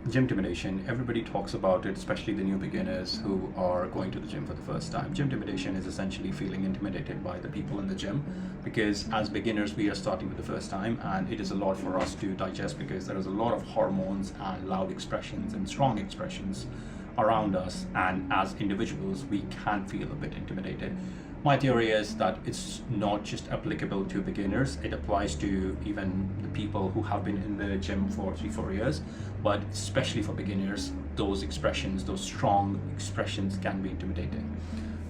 Gymtimidation, everybody talks about it, especially the new beginners who are going to the gym for the first time. Gymtimidation is essentially feeling intimidated by the people in the gym, because as beginners we are starting for the first time, and it is a lot for us to digest because there is a lot of hormones and loud expressions and strong expressions around us, and as individuals we can feel a bit intimidated. My theory is that it's not just applicable to beginners, it applies to even the people who have been in the gym for 3-4 years, but especially for beginners, those expressions, those strong expressions can be intimidating.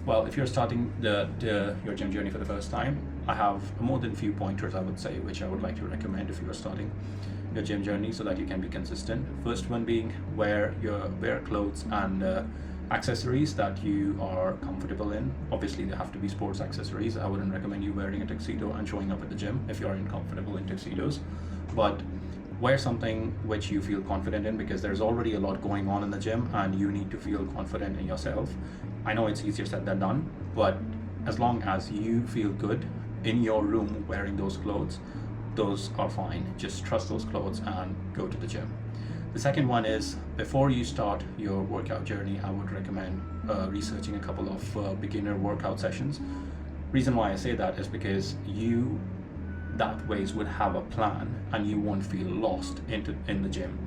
Well, if you're starting your gym journey for the first time, I have more than a few pointers, I would say, which I would like to recommend if you are starting your gym journey so that you can be consistent. First one being wear clothes and accessories that you are comfortable in. Obviously they have to be sports accessories. I wouldn't recommend you wearing a tuxedo and showing up at the gym if you're uncomfortable in tuxedos, but wear something which you feel confident in, because there's already a lot going on in the gym and you need to feel confident in yourself. I know it's easier said than done, but as long as you feel good in your room wearing those clothes, those are fine. Just trust those clothes and go to the gym. The second one is, before you start your workout journey, I would recommend researching a couple of beginner workout sessions. Reason why I say that is because you that ways would have a plan and you won't feel lost in the gym.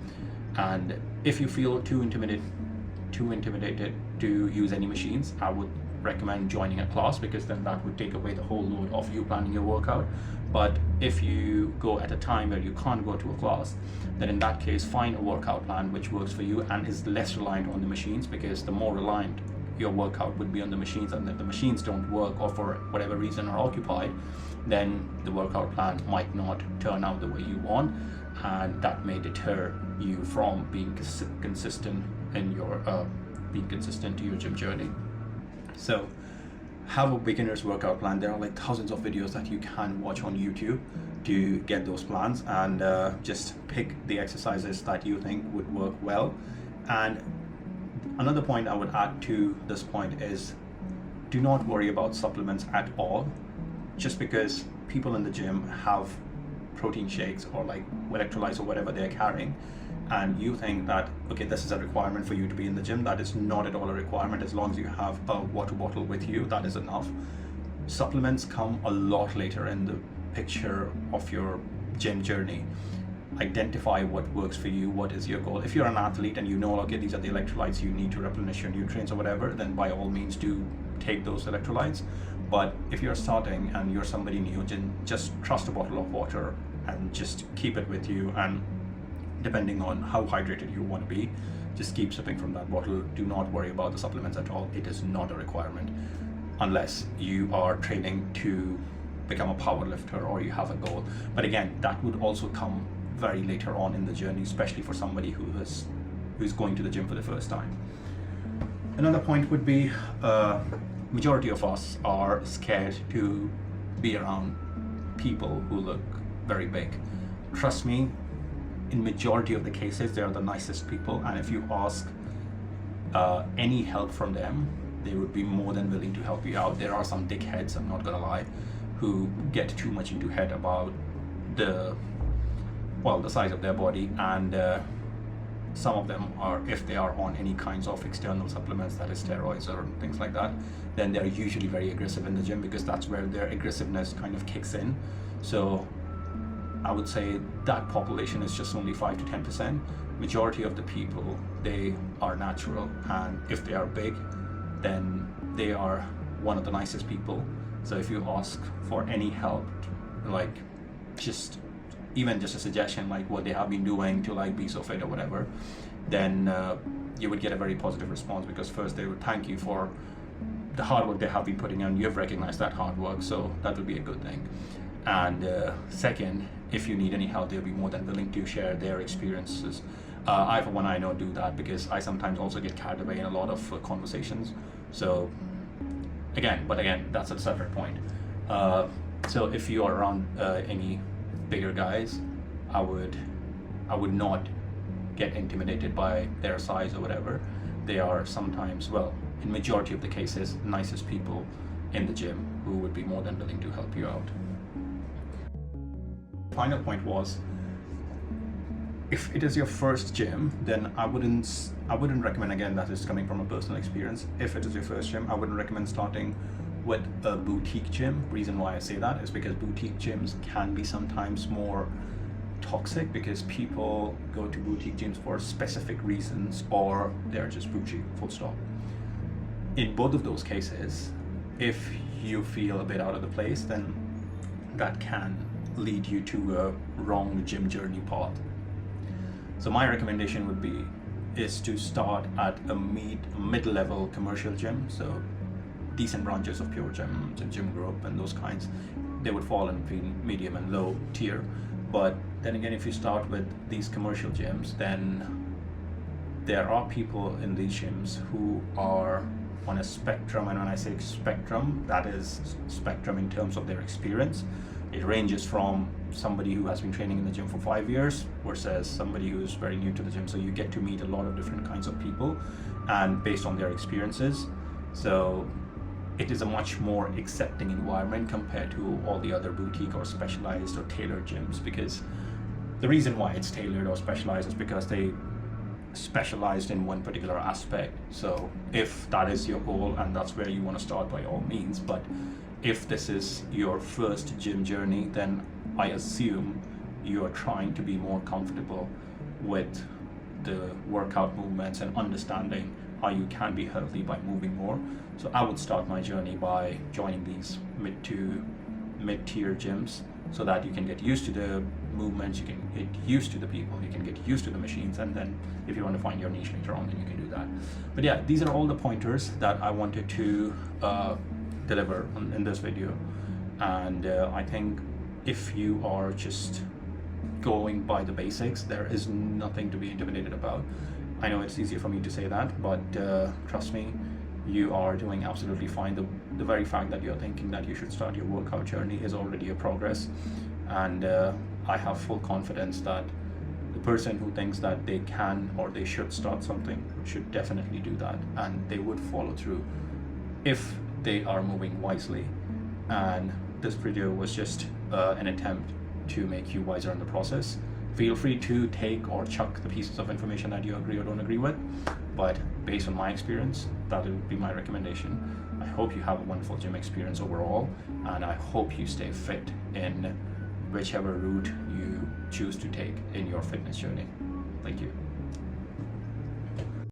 And if you feel too intimidated to use any machines, I would recommend joining a class, because then that would take away the whole load of you planning your workout. But if you go at a time where you can't go to a class, then in that case find a workout plan which works for you and is less reliant on the machines, because the more reliant your workout would be on the machines, and if the machines don't work or for whatever reason are occupied, then the workout plan might not turn out the way you want, and that may deter you from being consistent in your to your gym journey. So have a beginner's workout plan. There are like thousands of videos that you can watch on YouTube to get those plans, and just pick the exercises that you think would work well. And another point I would add to this point is, do not worry about supplements at all. Just because people in the gym have protein shakes or like electrolytes or whatever they're carrying, and you think that, okay, this is a requirement for you to be in the gym, that is not at all a requirement. As long as you have a water bottle with you, that is enough. Supplements come a lot later in the picture of your gym journey. Identify what works for you, what is your goal. If you're an athlete and you know, okay, these are the electrolytes you need to replenish your nutrients or whatever, then by all means do take those electrolytes. But if you're starting and you're somebody new, just trust a bottle of water and just keep it with you, and depending on how hydrated you want to be, just keep sipping from that bottle. Do not worry about the supplements at all. It is not a requirement unless you are training to become a power lifter or you have a goal. But again, that would also come very later on in the journey, especially for somebody who's going to the gym for the first time. Another point would be, majority of us are scared to be around people who look very big. Trust me, in majority of the cases, they are the nicest people, and if you ask any help from them, they would be more than willing to help you out. There are some dickheads, I'm not gonna lie, who get too much into head about the size of their body, and some of them are, if they are on any kinds of external supplements, that is steroids or things like that, then they're usually very aggressive in the gym, because that's where their aggressiveness kind of kicks in. So I would say that population is just only 5 to 10%. Majority of the people, they are natural, and if they are big, then they are one of the nicest people. So if you ask for any help, like even just a suggestion, like what they have been doing to like be so fit or whatever, then you would get a very positive response, because first they would thank you for the hard work they have been putting in. You've recognized that hard work, so that would be a good thing. And second, if you need any help, they'll be more than willing to share their experiences. I, for one, I know do that, because I sometimes also get carried away in a lot of conversations. So again, that's a separate point. So if you are around any bigger guys, I would not get intimidated by their size or whatever. They are sometimes, well, in majority of the cases, nicest people in the gym who would be more than willing to help you out. Final point was, If it is your first gym, then I wouldn't recommend, again, that is coming from a personal experience. If it is your first gym, I wouldn't recommend starting with a boutique gym. Reason why I say that is because boutique gyms can be sometimes more toxic, because people go to boutique gyms for specific reasons, or they're just bougie, full stop. In both of those cases, if you feel a bit out of the place, then that can lead you to a wrong gym journey path. So my recommendation would be is to start at a mid-level commercial gym. So decent branches of Pure Gym, Gym Group, and those kinds, they would fall in between medium and low tier. But then again, if you start with these commercial gyms, then there are people in these gyms who are on a spectrum. And when I say spectrum, that is spectrum in terms of their experience. It ranges from somebody who has been training in the gym for 5 years versus somebody who's very new to the gym. So you get to meet a lot of different kinds of people, and based on their experiences. So it is a much more accepting environment compared to all the other boutique or specialized or tailored gyms, because the reason why it's tailored or specialized is because they specialized in one particular aspect. So if that is your goal and that's where you want to start, by all means. But if this is your first gym journey, then I assume you are trying to be more comfortable with the workout movements and understanding how you can be healthy by moving more. So I would start my journey by joining these mid-tier gyms, so that you can get used to the movements, you can get used to the people, you can get used to the machines, and then if you want to find your niche later on, then you can do that. But yeah, these are all the pointers that I wanted to deliver in this video. And I think if you are just going by the basics, there is nothing to be intimidated about. I know it's easier for me to say that, but trust me, you are doing absolutely fine. The very fact that you're thinking that you should start your workout journey is already a progress. And I have full confidence that the person who thinks that they can or they should start something should definitely do that, and they would follow through if they are moving wisely. And this video was just an attempt to make you wiser in the process. Feel free to take or chuck the pieces of information that you agree or don't agree with, but based on my experience, that would be my recommendation. I hope you have a wonderful gym experience overall, and I hope you stay fit in whichever route you choose to take in your fitness journey. Thank you.